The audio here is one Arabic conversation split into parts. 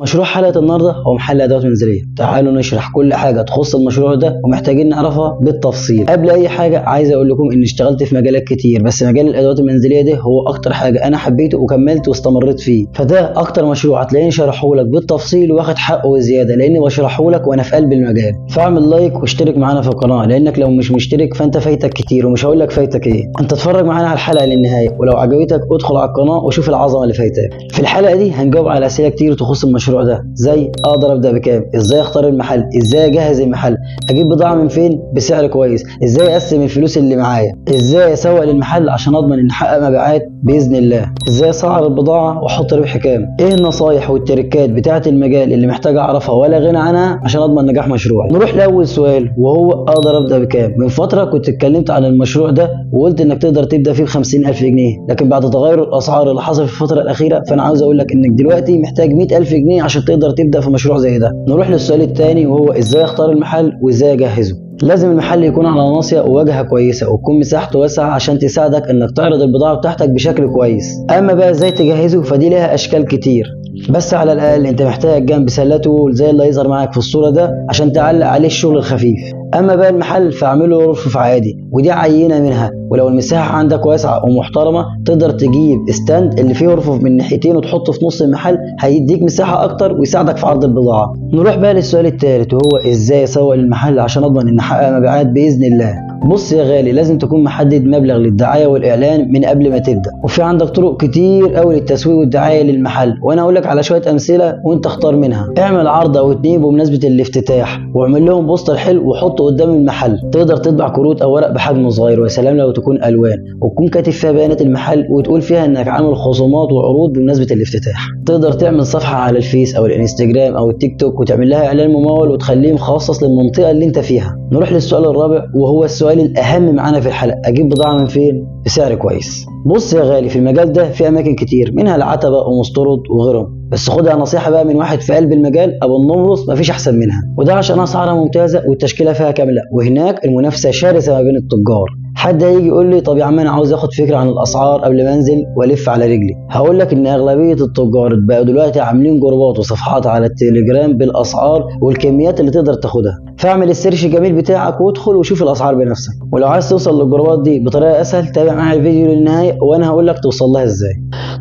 مشروع حلقة النهاردة هو محل أدوات منزلية. تعالوا نشرح كل حاجة تخص المشروع ده ومحتاجين نعرفها بالتفصيل. قبل أي حاجة عايز أقول لكم إني اشتغلت في مجالات كتير، بس مجال الأدوات المنزلية ده هو أكتر حاجة أنا حبيته وكملت واستمريت فيه، فده أكتر مشروع هتلاقيني شرحه لك بالتفصيل واخد حقه وزيادة لأني بشرحه لك وأنا في قلب المجال. فاعمل لايك واشترك معانا في القناة، لأنك لو مش مشترك فأنت فايتك كتير، ومش هقول لك فايتك إيه، أنت اتفرج معانا على الحلقة للنهاية، ولو عجبتك ادخل على القناة وشوف العظمة اللي فايتاك. في الحلقة دي هنجاوب على أسئلة كتير تخص المشروع ده، زي اقدر ابدا بكام، ازاي اختار المحل، ازاي اجهز المحل، اجيب بضاعه من فين بسعر كويس، ازاي اقسم الفلوس اللي معايا، ازاي اسوق للمحل عشان اضمن ان احقق مبيعات باذن الله، ازاي اسعر البضاعه واحط ربح كام، ايه النصايح والتريكات بتاعه المجال اللي محتاج اعرفها ولا غنى عنها عشان اضمن نجاح مشروعي. نروح لاول سؤال وهو اقدر ابدا بكام. من فتره كنت اتكلمت عن المشروع ده وقلت انك تقدر تبدا فيه ب 50,000 جنيه، لكن بعد تغير الاسعار اللي حصل في الفتره الاخيره فانا عاوز اقول لك انك دلوقتي محتاج 100,000 جنيه عشان تقدر تبدا في مشروع زي ده. نروح للسؤال الثاني وهو ازاي اختار المحل وازاي اجهزه. لازم المحل يكون على ناصية وواجهة كويسة وتكون مساحته واسعة عشان تساعدك انك تعرض البضاعة بتاعتك بشكل كويس. اما بقى ازاي تجهزه فدي لها اشكال كتير، بس على الاقل انت محتاج جنب سلته زي اللي هيظهر معاك في الصورة ده عشان تعلق عليه الشغل الخفيف. اما بقى المحل فاعمله رفوف عادي ودي عينة منها، ولو المساحة عندك واسعة ومحترمة تقدر تجيب استاند اللي فيه رفوف من ناحيتين وتحطه في نص المحل، هيديك مساحة اكتر ويساعدك في عرض البضاعة. نروح بقى للسؤال الثالث وهو ازاي اسوق للمحل عشان اضمن ان احقق مبيعات باذن الله. بص يا غالي، لازم تكون محدد مبلغ للدعايه والاعلان من قبل ما تبدا، وفي عندك طرق كتير قوي للتسويق والدعايه للمحل، وانا اقول لك على شويه امثله وانت اختار منها. اعمل عرض او اتنين بمناسبه الافتتاح واعمل لهم بوستر حلو وحطه قدام المحل. تقدر تطبع كروت او ورق بحجم صغير، ويا سلام لو تكون الوان وتكون كاتب فيها بيانات المحل وتقول فيها انك عامل خصومات وعروض بمناسبه الافتتاح. تقدر تعمل صفحه على الفيس او الانستجرام او التيك توك وتعمل لها اعلان ممول وتخليه مخصص للمنطقه اللي انت فيها. نروح للسؤال الرابع وهو السؤال الاهم معانا في الحلقه، اجيب بضاعه من فين بسعر كويس. بص يا غالي، في المجال ده في اماكن كتير منها العتبه ومستورد وغيرهم، بس خدها نصيحه بقى من واحد في قلب المجال ابو النمرس، مفيش احسن منها، وده عشان اسعارها ممتازه والتشكيله فيها كامله، وهناك المنافسه شرسه ما بين التجار. حد هيجي يقول لي طب يا عم انا عاوز اخد فكره عن الاسعار قبل ما انزل والف على رجلي. هقول لك ان اغلبيه التجار بقوا دلوقتي عاملين جروبات وصفحات على التليجرام بالاسعار والكميات اللي تقدر تاخدها، فاعمل السيرش الجميل بتاعك وادخل وشوف الاسعار بنفسك. ولو عايز توصل للجروبات دي بطريقه اسهل تابع معايا الفيديو للنهايه وانا هقول لك توصل لها ازاي.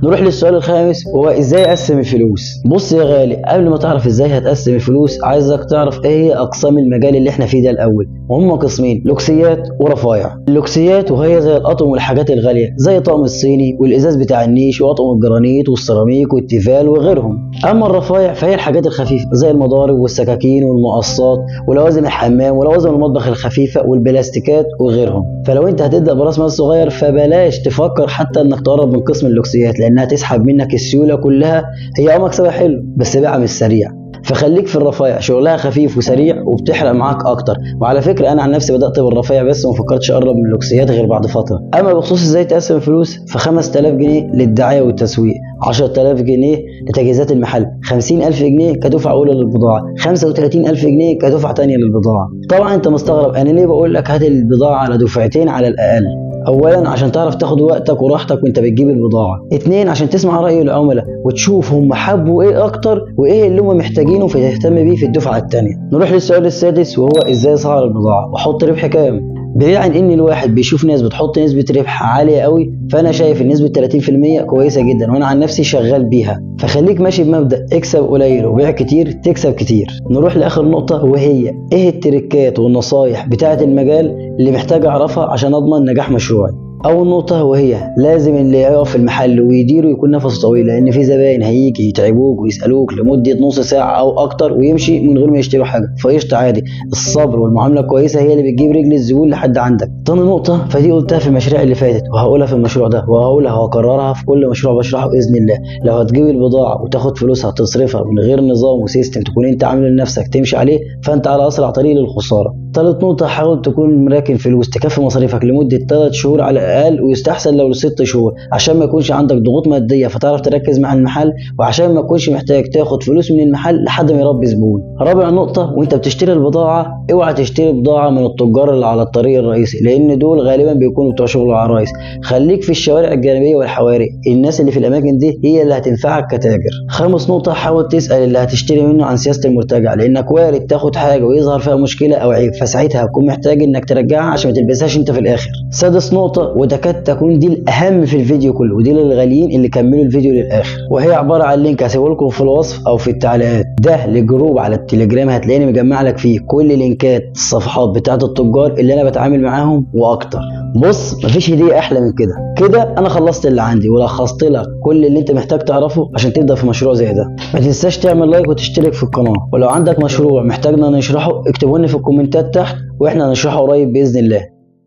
نروح للسؤال الخامس وهو ازاي اقسم الفلوس. بص يا غالي، قبل ما تعرف ازاي هتقسم الفلوس عايزك تعرف ايه هي اقسام المجال اللي احنا فيه ده الاول، وهم قسمين: لوكسيات ورفايع. اللوكسيات وهي زي الأطقم والحاجات الغالية زي الطقم الصيني والإزاز بتاع النيش وأطقم الجرانيت والسيراميك والتيفال وغيرهم. أما الرفايع فهي الحاجات الخفيفة زي المضارب والسكاكين والمقصات ولوازم الحمام ولوازم المطبخ الخفيفة والبلاستيكات وغيرهم. فلو أنت هتبدأ برأس مال صغير فبلاش تفكر حتى إنك تقرب من قسم اللوكسيات، لأنها تسحب منك السيولة كلها. هي مكسبها حلو بس بيعها مش سريع، فخليك في الرفايع، شغلها خفيف وسريع وبتحرق معاك اكتر. وعلى فكره انا عن نفسي بدات بالرفايع بس وما فكرتش اقرب من اللوكسيات غير بعد فتره. اما بخصوص ازاي تقسم الفلوس ف 5000 جنيه للدعايه والتسويق، 10,000 جنيه لتجهيزات المحل، 50,000 جنيه كدفعه اولى للبضاعه، 35,000 جنيه كدفعه ثانيه للبضاعه. طبعا انت مستغرب انا ليه بقول لك هات البضاعه على دفعتين على الاقل. اولا عشان تعرف تاخد وقتك وراحتك وانت بتجيب البضاعه، اتنين عشان تسمع راي العملاء وتشوف هم حبوا ايه اكتر وايه اللي هم محتاجينه فتهتم بيه في الدفعه الثانيه. نروح للسؤال السادس وهو ازاي اسعر البضاعه واحط ربح كام. بعيد عن ان الواحد بيشوف ناس بتحط نسبه ربح عاليه قوي، فانا شايف ان نسبه 30% كويسه جدا وانا عن نفسي شغال بيها، فخليك ماشي بمبدا اكسب قليل وبيع كتير تكسب كتير. نروح لاخر نقطه وهي ايه التريكات والنصايح بتاعه المجال اللي محتاج اعرفها عشان اضمن نجاح مشروعي. اول نقطه وهي لازم اللي يقف في المحل ويديره يكون نفسه طويل، لان في زباين هيجي يتعبوك ويسالوك لمده نص ساعه او اكتر ويمشي من غير ما يشتروا حاجه، فقشطه عادي. الصبر والمعامله الكويسه هي اللي بتجيب رجل الزبون لحد عندك. تاني نقطه فدي قلتها في المشاريع اللي فاتت وهقولها في المشروع ده وهقولها وهكررها في كل مشروع بشرحه باذن الله: لو هتجيب البضاعه وتاخد فلوسها تصرفها من غير نظام وسيستم تكون انت عامله لنفسك تمشي عليه فانت على اسرع طريق للخساره. تالت نقطة، حاول تكون مراكن فلوس تكفي مصاريفك لمدة 3 شهور على الأقل، ويستحسن لو ل6 شهور عشان ما يكونش عندك ضغوط مادية فتعرف تركز مع المحل، وعشان ما تكونش محتاج تاخد فلوس من المحل لحد ما يربي زبون. رابع نقطة، وانت بتشتري البضاعة اوعى تشتري بضاعة من التجار اللي على الطريق الرئيسي، لأن دول غالبا بيكونوا بتوع شغل العرايس. خليك في الشوارع الجانبية والحواري، الناس اللي في الأماكن دي هي اللي هتنفعك كتاجر. خامس نقطة، حاول تسأل اللي هتشتري منه عن سياسة المرتجع، لأنك وارد تاخد حاجة ويظهر فيها مشكلة أو عيب، فساعتها هتكون محتاج انك ترجعها عشان ما تلبسهاش انت في الاخر. سادس نقطة، وتكاد تكون دي الاهم في الفيديو كله، ودي للغاليين اللي كملوا الفيديو للاخر، وهي عبارة عن لينك هسيبه لكم في الوصف او في التعليقات، ده لجروب على التليجرام هتلاقيني مجمع لك فيه كل لينكات الصفحات بتاعت التجار اللي انا بتعامل معاهم واكتر. بص، مفيش هدية احلى من كده. كده انا خلصت اللي عندي ولخصت لك كل اللي انت محتاج تعرفه عشان تبدأ في مشروع زي ده. ما تنساش تعمل لايك وتشترك في القناة، ولو عندك مشروع محتاجنا نشرحه اكتبه لنا في الكومنتات تحت واحنا هنشرحه قريب بإذن الله.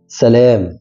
سلام.